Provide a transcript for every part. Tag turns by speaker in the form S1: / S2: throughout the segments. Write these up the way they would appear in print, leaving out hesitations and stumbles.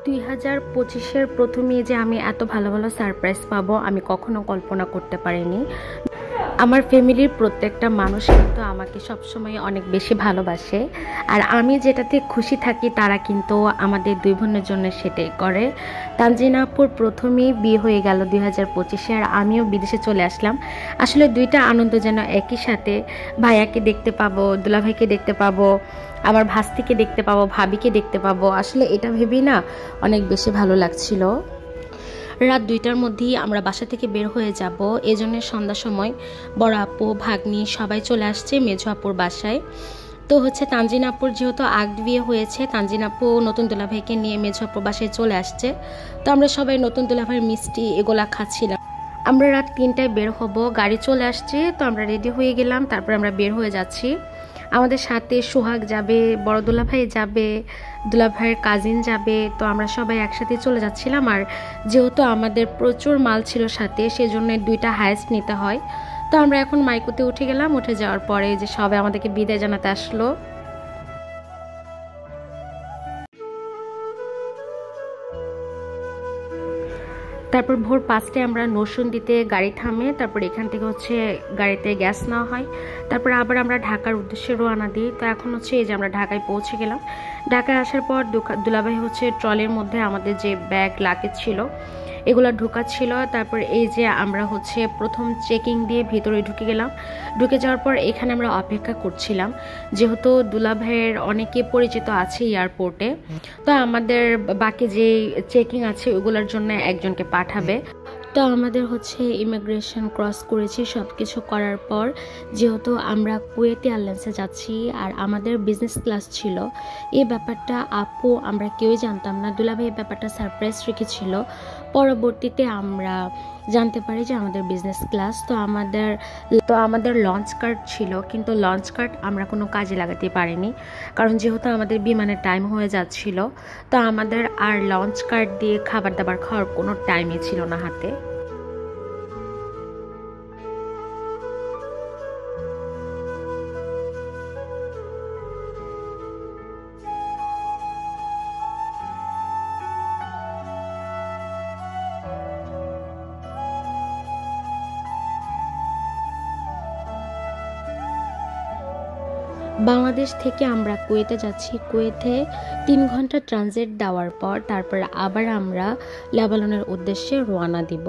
S1: 2025-এর প্রথমেই যে আমি এত ভালো ভালো সারপ্রাইজ পাবো আমি কখনো কল্পনা করতে পারিনি। আমার ফ্যামিলির প্রত্যেকটা মানুষ কিন্তু আমাকে সবসময় অনেক বেশি ভালোবাসে, আর আমি যেটাতে খুশি থাকি তারা কিন্তু আমাদের দুই বোনের জন্য সেটাই করে। তানজিনা আপুর প্রথমেই বিয়ে হয়ে গেল 2025-এ, আর আমিও বিদেশে চলে আসলাম। আসলে দুইটা আনন্দ যেন একই সাথে, ভাইয়াকে দেখতে পাবো, দুলাভাইকে দেখতে পাবো, আমার ভাস্তিকে দেখতে পাবো, ভাবিকে দেখতে পাবো। আসলে এটা ভেবেই না অনেক বেশি ভালো লাগছিল। রাত 2টার মধ্যেই আমরা বাসা থেকে বের হয়ে যাব। এজন্য সন্ধ্যার সময় বড় আপু, ভাগ্নি সবাই চলে আসছে মেঝো আপুর বাসায়। তো তানজিনা আপুর যেহেতু আগ বিয়ে হয়েছে, তানজিনা আপু নতুন দুলাভাইকে নিয়ে মেঝো আপুর বাসায় চলে আসছে। তো আমরা সবাই নতুন দুলাভাইয়ের মিষ্টি এগুলা খাচ্ছিলাম। আমরা রাত 3টায় বের হব, গাড়ি চলে আসছে। তো আমরা রেডি হয়ে গেলাম, তারপর আমরা বের হয়ে যাচ্ছি। আমাদের সাথে সোহাগ যাবে, বড় দুলাভাই যাবে, দুলাভাইয়ের কাজিন যাবে। তো আমরা সবাই একসাথে চলে যাচ্ছিলাম। আর যেহেতু আমাদের প্রচুর মাল ছিল সাথে, সেজন্য 2টা হাইস্ট নিতে হয়। তো আমরা এখন মাইকুতে উঠে গেলাম। উঠে যাওয়ার পরে যে সবাই আমাদেরকে বিদায় জানাতে আসলো। তারপর ভোর 5টায় আমরা নরসিংদীতে গাড়ি থামে। তারপর এখান থেকে গাড়িতে গ্যাস নেওয়া হয়। তারপর আবার আমরা ঢাকার উদ্দেশ্যে রওনা দিই। তো এখন এই যে আমরা ঢাকায় পৌঁছে গেলাম। ঢাকায় আসার পর দুলাভাই ট্রলির মধ্যে আমাদের যে ব্যাগ লাগেজ ছিল এগুলো ঢোকাচ্ছিল। তারপর এই যে আমরা প্রথম চেকিং দিয়ে ভিতরে ঢুকে গেলাম। ঢুকে যাওয়ার পর এখানে আমরা অপেক্ষা করছিলাম, যেহেতু দুলাভাইয়ের অনেকে পরিচিত আছে এয়ারপোর্টে। তো আমাদের বাকি যে চেকিং আছে ওগুলোর জন্য একজনকে পাঠাবে। তো আমাদের ইমিগ্রেশন ক্রস করেছি। সব কিছু করার পর যেহেতু আমরা কুয়েত এয়ারলাইন্সে যাচ্ছি আর আমাদের বিজনেস ক্লাস ছিল, এই ব্যাপারটা আপু আমরা কেউই জানতাম না। দুলাভাই এই ব্যাপারটা সারপ্রাইজ রেখেছিল। পরবর্তীতে আমরা জানতে পারি যে আমাদের বিজনেস ক্লাস। তো আমাদের লঞ্চ কার্ড ছিল, কিন্তু লঞ্চ কার্ড আমরা কোনো কাজে লাগাতে পারিনি, কারণ যেহেতু আমাদের বিমানের টাইম হয়ে যাচ্ছিল। তো আমাদের আর লঞ্চ কার্ড দিয়ে খাবার দাবার খাওয়ার কোনো টাইমই ছিল না হাতে। বাংলাদেশ থেকে আমরা কুয়েতে যাচ্ছি। কুয়েতে 3 ঘন্টা ট্রানজিট দেওয়ার পর তারপর আবার আমরা লেবাননের উদ্দেশ্যে রওনা দিব।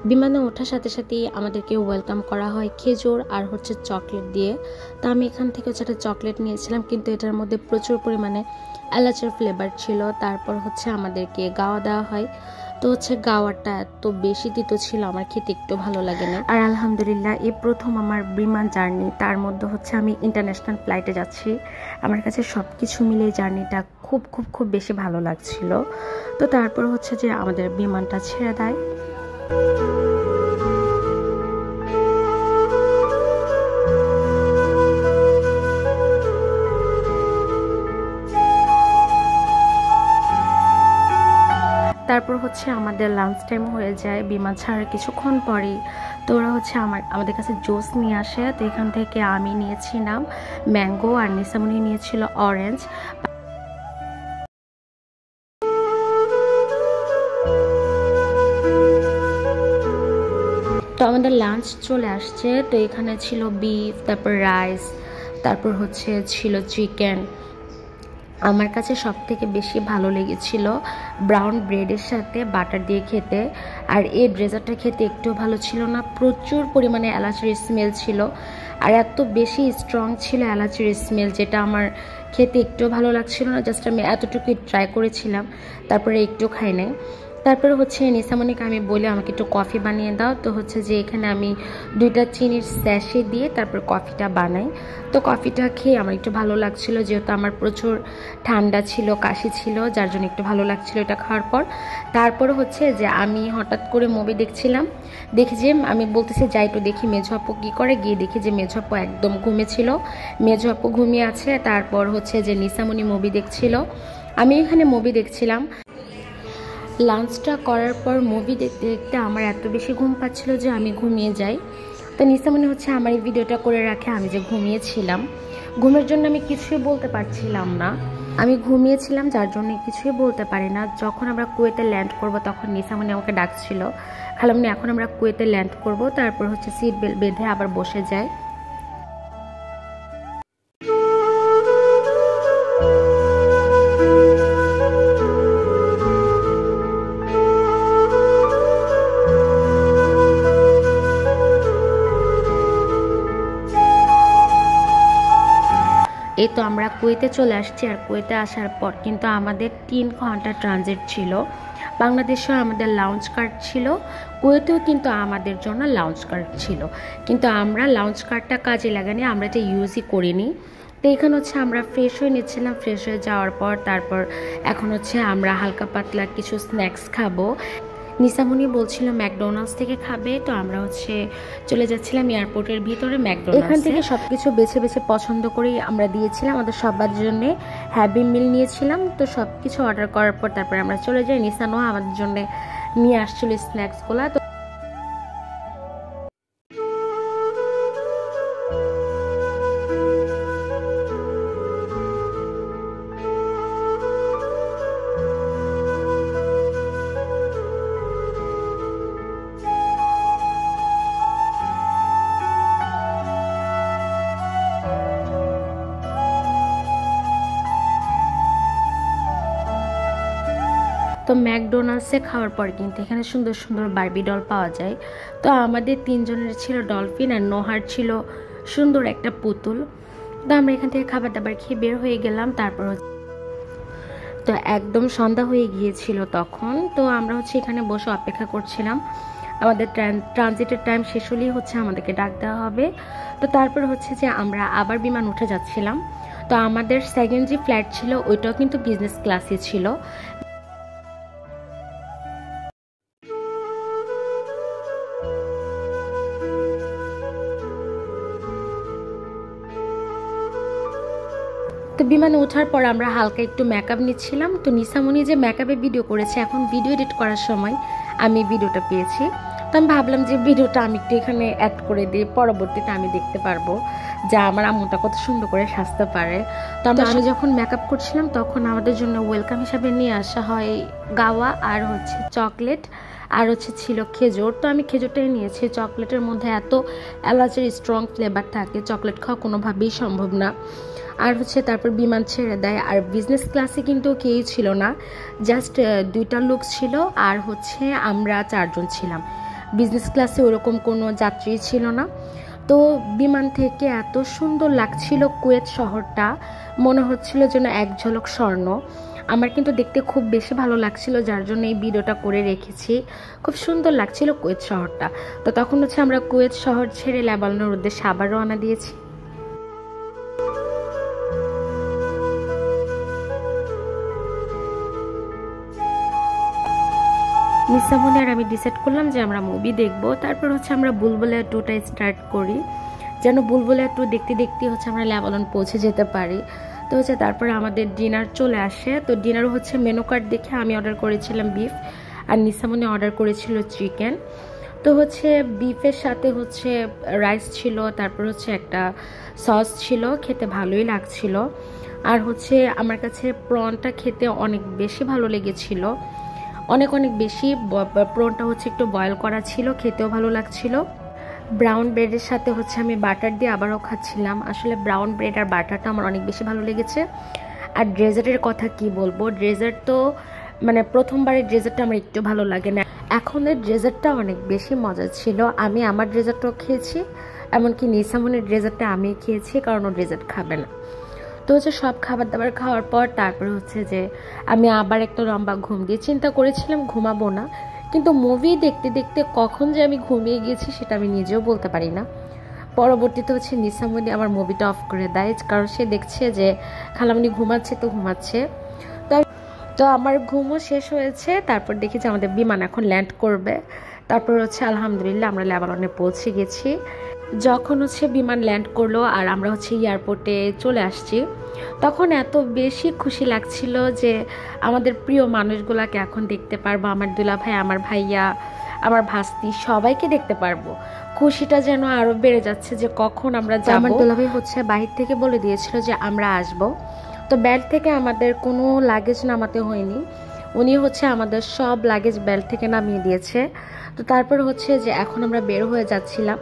S1: বিমানে ওঠার সাথে সাথেই আমাদেরকে ওয়েলকাম করা হয় খেজুর আর চকলেট দিয়ে। তো আমি এখান থেকে একটা চকলেট নিয়েছিলাম, কিন্তু এটার মধ্যে প্রচুর পরিমাণে এলাচের ফ্লেভার ছিল। তারপর আমাদেরকে গাওয়া দেওয়া হয়। তো গাওয়াটা এত বেশি তিতো ছিল, আমার খেতে একটু ভালো লাগে না। আর আলহামদুলিল্লাহ এই প্রথম আমার বিমান জার্নি, তার মধ্যে আমি ইন্টারন্যাশনাল ফ্লাইটে যাচ্ছি। আমার কাছে সব কিছু মিলে জার্নিটা খুব খুব খুব বেশি ভালো লাগছিল। তো তারপর যে আমাদের বিমানটা ছেড়ে দেয়। তারপর আমাদের লাঞ্চ টাইম হয়ে যায় বিমান ছাড়ার কিছুক্ষণ পরেই। তো ওরা আমাদের কাছে জুস নিয়ে আসে। তো এখান থেকে আমি নিয়েছিলাম ম্যাঙ্গো আর নিসামনি নিয়েছিল অরেঞ্জ। তো আমাদের লাঞ্চ চলে আসছে। তো এখানে ছিল বিফ, তারপর রাইস, তারপর ছিল চিকেন। আমার কাছে সব থেকে বেশি ভালো লেগেছিল ব্রাউন ব্রেডের সাথে বাটার দিয়ে খেতে। আর এই ডেজার্টটা খেতে একটু ভালো ছিল না, প্রচুর পরিমাণে এলাচির স্মেল ছিল, আর এত বেশি স্ট্রং ছিল এলাচির স্মেল, যেটা আমার খেতে একটু ভালো লাগছিল না। জাস্ট আমি এতটুকুই ট্রাই করেছিলাম, তারপরে একটু খাই নাই। তারপরে নিসামনিকে আমি বলি আমাকে একটু কফি বানিয়ে দাও। তো যে এখানে আমি 2টা চিনির স্যাশে দিয়ে তারপর কফিটা বানাই। তো কফিটা খেয়ে আমার একটু ভালো লাগছিল, যেহেতু আমার প্রচুর ঠান্ডা ছিল, কাশি ছিল, যার জন্য একটু ভালো লাগছিল এটা খাওয়ার পর। তারপর যে আমি হঠাৎ করে মুভি দেখছিলাম, দেখি যে আমি বলতেছি যাই একটু দেখি মেঝো আপু কী করে। গিয়ে দেখি যে মেঝো আপু একদম ঘুমিয়েছিল, মেঝো আপু ঘুমিয়ে আছে। তারপর যে নিসামনি মুভি দেখছিল, আমি এখানে মুভি দেখছিলাম। লাঞ্চটা করার পর মুভি দেখতে দেখতে আমার এত বেশি ঘুম পাচ্ছিল যে আমি ঘুমিয়ে যাই। তো নিসামনি আমার এই ভিডিওটা করে রাখে আমি যে ঘুমিয়েছিলাম। ঘুমের জন্য আমি কিছুই বলতে পারছিলাম না। আমি ঘুমিয়েছিলাম, যার জন্য কিছুই বলতে পারি না। যখন আমরা কুয়েতে ল্যান্ড করব তখন নিসামনি আমাকে ডাকছিল, খালামনি এখন আমরা কুয়েতে ল্যান্ড করব, তারপর হচ্ছে সিট বেল্ট বেঁধে আবার বসে যায়। এই তো আমরা কুয়েতে চলে আসছি। আর কুয়েতে আসার পর কিন্তু আমাদের 3 ঘন্টা ট্রানজিট ছিল। বাংলাদেশেও আমাদের লাউঞ্জ কার্ড ছিল, কুয়েতেও কিন্তু আমাদের জন্য লাউঞ্জ কার্ড ছিল, কিন্তু আমরা লাউঞ্জ কার্ডটা কাজে লাগানি, আমরা এটা ইউজই করিনি। তো এখানে হচ্ছে আমরা ফ্রেশ হয়ে নিচ্ছিলাম। ফ্রেশ হয়ে যাওয়ার পর তারপর এখন হচ্ছে আমরা হালকা পাতলা কিছু স্ন্যাক্স খাবো। নিসামনি বলছিল ম্যাকডোনাল্ডস থেকে খাবে, তো আমরা হচ্ছে চলে যাচ্ছিলাম এয়ারপোর্টের ভিতরে ম্যাকডোনাল্ডস। এখান থেকে সবকিছু বেছে বেছে পছন্দ করেই আমরা দিয়েছিলাম, আমাদের সবার জন্য হ্যাপি মিল নিয়েছিলাম। তো সবকিছু অর্ডার করার পর তারপরে আমরা চলে যাই। নিসানও আমাদের জন্য নিয়ে আসছিল স্ন্যাক্সগুলো। তো তো ম্যাকডোনাল্ডসে খাওয়ার পর কিন্তু এখানে সুন্দর সুন্দর বারবি ডল পাওয়া যায়। তো আমাদের 3 জনের ছিল ডলফিন, আর নোহার ছিল সুন্দর একটা পুতুল। তো আমরা এখান থেকে খাবার দাবার খেয়ে বের হয়ে গেলাম। তারপর তো একদম সন্ধ্যা হয়ে গিয়েছিল তখন। তো আমরা হচ্ছে এখানে বসে অপেক্ষা করছিলাম, আমাদের ট্রানজিটের টাইম শেষ হলেই হচ্ছে আমাদেরকে ডাক দেওয়া হবে। তো তারপর হচ্ছে যে আমরা আবার বিমান উঠে যাচ্ছিলাম। তো আমাদের সেকেন্ড যে ফ্লাইট ছিল ওইটাও কিন্তু বিজনেস ক্লাসে ছিল। তো বিমানে ওঠার পর আমরা হালকা একটু মেকআপ নিচ্ছিলাম। তো নিসামনি যে মেকআপে ভিডিও করেছে, এখন ভিডিও এডিট করার সময় আমি ভিডিওটা পেয়েছি। তো আমি ভাবলাম যে ভিডিওটা আমি একটু এখানে অ্যাড করে দিই, পরবর্তীতে আমি দেখতে পারবো যে আমার আম্মুটা কত সুন্দর করে সাজতে পারে। তো আমি যখন মেকআপ করছিলাম তখন আমাদের জন্য ওয়েলকাম হিসাবে নিয়ে আসা হয় গাওয়া, আর হচ্ছে চকলেট, আর হচ্ছে ছিল খেজুর। তো আমি খেজুরটাই নিয়েছি, চকলেটের মধ্যে এত এলাচের স্ট্রং ফ্লেভার থাকে, চকলেট খাওয়া কোনোভাবেই সম্ভব না। আর হচ্ছে তারপর বিমান ছেড়ে দেয়। আর বিজনেস ক্লাসে কিন্তু কেউই ছিল না, জাস্ট 2টা লোক ছিল, আর হচ্ছে আমরা 4 জন ছিলাম। বিজনেস ক্লাসে ওরকম কোনো যাত্রী ছিল না। তো বিমান থেকে এত সুন্দর লাগছিল কুয়েত শহরটা, মনে হচ্ছিল যেন এক ঝলক স্বর্ণ। আমার কিন্তু দেখতে খুব বেশি ভালো লাগছিল, যার জন্য এই ভিডিওটা করে রেখেছি। খুব সুন্দর লাগছিল কুয়েত শহরটা। তো তখন হচ্ছে আমরা কুয়েত শহর ছেড়ে লেবাননের উদ্দেশ্যে আবার রওনা দিয়েছি। নিসামনি আর আমি ডিসাইড করলাম যে আমরা মুভি দেখবো। তারপর হচ্ছে আমরা বুলবুলিয়া 2টা স্টার্ট করি, যেন বুলবুলিয়া 2 দেখতে দেখতে হচ্ছে আমরা লেবানন পৌঁছে যেতে পারি। তো হচ্ছে তারপরে আমাদের ডিনার চলে আসে। তো ডিনার হচ্ছে মেনু কার্ড দেখে আমি অর্ডার করেছিলাম বিফ, আর নিসামনি অর্ডার করেছিল চিকেন। তো হচ্ছে বিফের সাথে হচ্ছে রাইস ছিল, তারপর হচ্ছে একটা সস ছিল, খেতে ভালোই লাগছিল। আর হচ্ছে আমার কাছে প্রনটা খেতে অনেক বেশি ভালো লেগেছিল, অনেক অনেক বেশি। প্রনটা হচ্ছে একটু বয়েল করা ছিল, খেতেও ভালো লাগছিল। ব্রাউন ব্রেডের সাথে হচ্ছে আমি বাটার দিয়ে আবারও খাচ্ছিলাম। আসলে ব্রাউন ব্রেড আর বাটারটা আমার অনেক বেশি ভালো লেগেছে। আর ডেজার্টের কথা কি বলবো, ডেজার্ট তো মানে প্রথমবারের ডেজার্টটা আমার একটু ভালো লাগে না, এখনের ডেজার্টটা অনেক বেশি মজা ছিল। আমি আমার ডেজার্টটাও খেয়েছি, এমনকি নিসামনের ডেজার্টটা আমি খেয়েছি, কারণ ও ডেজার্ট খাবে না। তো হচ্ছে সব খাবার দাবার খাওয়ার পর তারপরে হচ্ছে যে আমি আবার একটা লম্বা ঘুম দিয়ে চিন্তা করেছিলাম ঘুমাবো না, কিন্তু মুভি দেখতে দেখতে কখন যে আমি ঘুমিয়ে গিয়েছি সেটা আমি নিজেও বলতে পারি না। পরবর্তীতে হচ্ছে নিসামনি আমার মুভিটা অফ করে দেয়, কারণ সে দেখছে যে খালামনি ঘুমাচ্ছে তো ঘুমাচ্ছে। তো আমার ঘুমও শেষ হয়েছে। তারপর দেখি যে আমাদের বিমান এখন ল্যান্ড করবে। তারপর হচ্ছে আলহামদুলিল্লাহ আমরা লেবাননে পৌঁছে গেছি। যখন হচ্ছে বিমান ল্যান্ড করলো আর আমরা হচ্ছে এয়ারপোর্টে চলে আসছি, তখন এত বেশি খুশি লাগছিল যে আমাদের প্রিয় মানুষগুলোকে এখন দেখতে পারবো, আমার দুলাভাই, আমার ভাইয়া, আমার ভাস্তি, সবাইকে দেখতে পারবো। খুশিটা যেন আরও বেড়ে যাচ্ছে যে কখন আমরা যাব। আমার দুলাভাই হচ্ছে বাহির থেকে বলে দিয়েছিল যে আমরা আসবো। তো বেল্ট থেকে আমাদের কোনো লাগেজ নামাতে হয়নি, উনি হচ্ছে আমাদের সব লাগেজ বেল্ট থেকে নামিয়ে দিয়েছে। তো তারপর হচ্ছে যে এখন আমরা বের হয়ে যাচ্ছিলাম।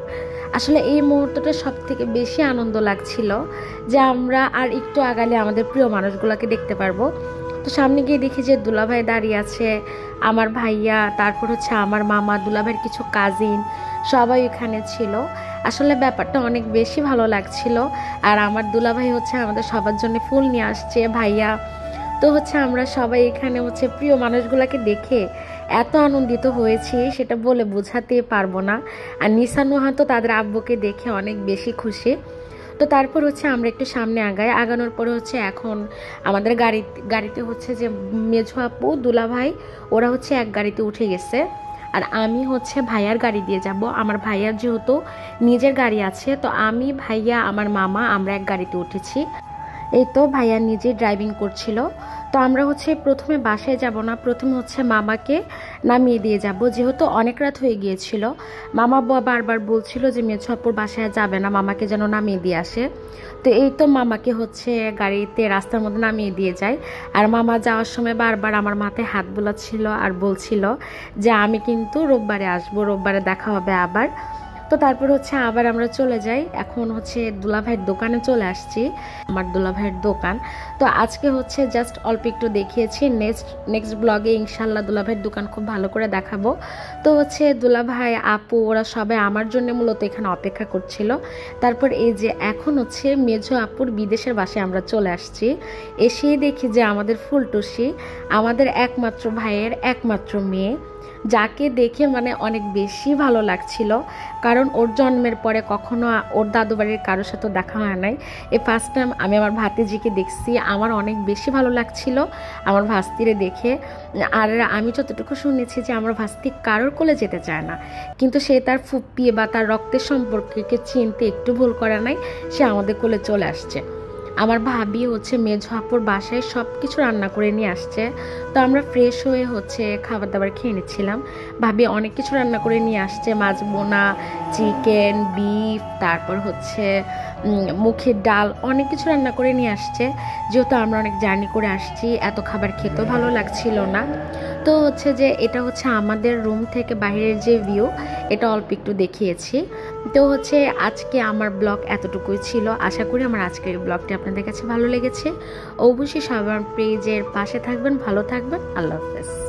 S1: আসলে এই মুহূর্তটা সব থেকে বেশি আনন্দ লাগছিল যে আমরা আর একটু আগালে আমাদের প্রিয় মানুষগুলোকে দেখতে পারবো। তো সামনে গিয়ে দেখি যে দুলাভাই দাঁড়িয়ে আছে, আমার ভাইয়া, তারপর হচ্ছে আমার মামা, দুলাভাইয়ের কিছু কাজিন, সবাই এখানে ছিল। আসলে ব্যাপারটা অনেক বেশি ভালো লাগছিল। আর আমার দুলাভাই হচ্ছে আমাদের সবার জন্য ফুল নিয়ে আসছে, ভাইয়া। তো হচ্ছে আমরা সবাই এখানে হচ্ছে প্রিয় মানুষগুলোকে দেখে এত আনন্দিত হয়েছি সেটা বলে বোঝাতে পারবো না। আর নিশা নুহা তো তাদের আব্বুকে দেখে অনেক বেশি খুশি। তো তারপর হচ্ছে আমরা একটু সামনে আগানোর পরে হচ্ছে এখন আমাদের গাড়িতে হচ্ছে যে মেঝো আপু, দুলাভাই ওরা হচ্ছে এক গাড়িতে উঠে গেছে। আর আমি হচ্ছে ভাইয়ার গাড়ি দিয়ে যাব। আমার ভাইয়ার যেহেতু নিজের গাড়ি আছে, তো আমি, ভাইয়া, আমার মামা আমরা এক গাড়িতে উঠেছি। এই তো ভাইয়া নিজে ড্রাইভিং করছিল। তো আমরা হচ্ছে প্রথমে বাসায় যাব না, প্রথমে হচ্ছে মামাকে নামিয়ে দিয়ে যাব, যেহেতু অনেক রাত হয়ে গিয়েছিল। মামা বারবার বলছিল যে মেঝো আপুর বাসায় যাবে না, মামাকে যেন নামিয়ে দিয়ে আসে। তো এই তো মামাকে হচ্ছে গাড়িতে রাস্তার মধ্যে নামিয়ে দিয়ে যায়। আর মামা যাওয়ার সময় বারবার আমার মাথায় হাত বোলাচ্ছিল আর বলছিল যে আমি কিন্তু রোববারে আসবো, রোববারে দেখা হবে আবার। তো তারপর হচ্ছে আবার আমরা চলে যাই। এখন হচ্ছে দুলাভাইয়ের দোকানে চলে আসছি, আমার দুলাভাইয়ের দোকান। তো আজকে হচ্ছে জাস্ট অল্প একটু দেখিয়েছি, নেক্সট ব্লগে ইনশাল্লাহ দুলাভাইয়ের দোকান খুব ভালো করে দেখাবো। তো হচ্ছে দুলাভাই, আপু ওরা সবাই আমার জন্য মূলত এখানে অপেক্ষা করছিল। তারপর এই যে এখন হচ্ছে মেঝো আপুর বিদেশের বাসায় আমরা চলে আসছি। এসেই দেখি যে আমাদের ফুলটুসি, আমাদের একমাত্র ভাইয়ের একমাত্র মেয়ে, যাকে দেখে মানে অনেক বেশি ভালো লাগছিল। কারণ ওর জন্মের পরে কখনো ওর দাদু বাড়ির কারোর সাথে দেখা হয় নাই। এই ফার্স্ট টাইম আমি আমার ভাতিজিকে দেখছি, আমার অনেক বেশি ভালো লাগছিল আমার ভাস্তিরে দেখে। আর আমি যতটুকু শুনেছি যে আমার ভাস্তি কারোর কোলে যেতে চায় না, কিন্তু সে তার ফুপ্পি বা তার রক্তের সম্পর্ককে চিনতে একটু ভুল করে নাই, সে আমাদের কোলে চলে আসছে। আমার ভাবি হচ্ছে মেঝো আপুর বাসায় সব কিছু রান্না করে নিয়ে আসছে। তো আমরা ফ্রেশ হয়ে হচ্ছে খাবার দাবার খেয়ে নিচ্ছিলাম। ভাবি অনেক কিছু রান্না করে নিয়ে আসছে, মাছ বোনা, চিকেন, বিফ, তারপর হচ্ছে মুখের ডাল, অনেক কিছু রান্না করে নিয়ে আসছে। যেহেতু আমরা অনেক জার্নি করে আসছি, এত খাবার খেতেও ভালো লাগছিল না। তো হচ্ছে যে এটা হচ্ছে আমাদের রুম থেকে বাইরের যে ভিউ, এটা অল্প একটু দেখিয়েছি। তো হচ্ছে আজকে আমার ব্লগ এতটুকুই ছিল। আশা করি আমার আজকের ব্লগটি আপনাদের কাছে ভালো লেগেছে। অবশ্যই সবার পেজের পাশে থাকবেন, ভালো থাকবেন। আল্লাহ হাফেজ।